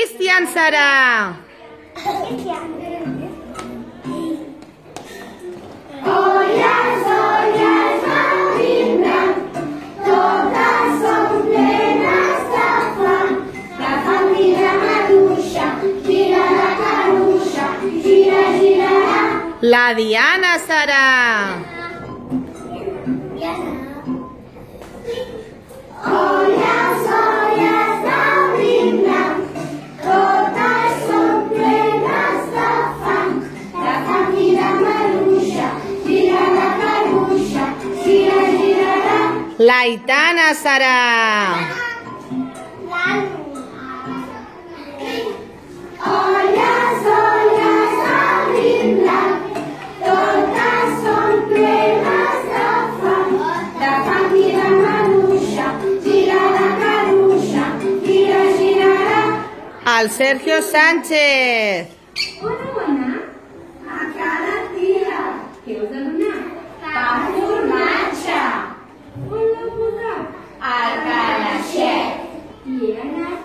Cristian serà? Olles, olles del brindar, totes són plenes de fang. La fang tira maduixa, gira la caruixa, gira, girarà. La Diana serà? Olles, olles del brindar, totes són plenes de fang. La fang tira maduixa, gira la caruixa, gira, girarà. L'Aitana serà? Olles, olles del brindar, totes són plenes de fang. La fang tira maduixa, gira la caruixa, gira, girarà. El Sergio Sánchez. Bona. A cada dia. Què us ha donat? Pa formatge. On l'ha posat? Al calaixet. I he anat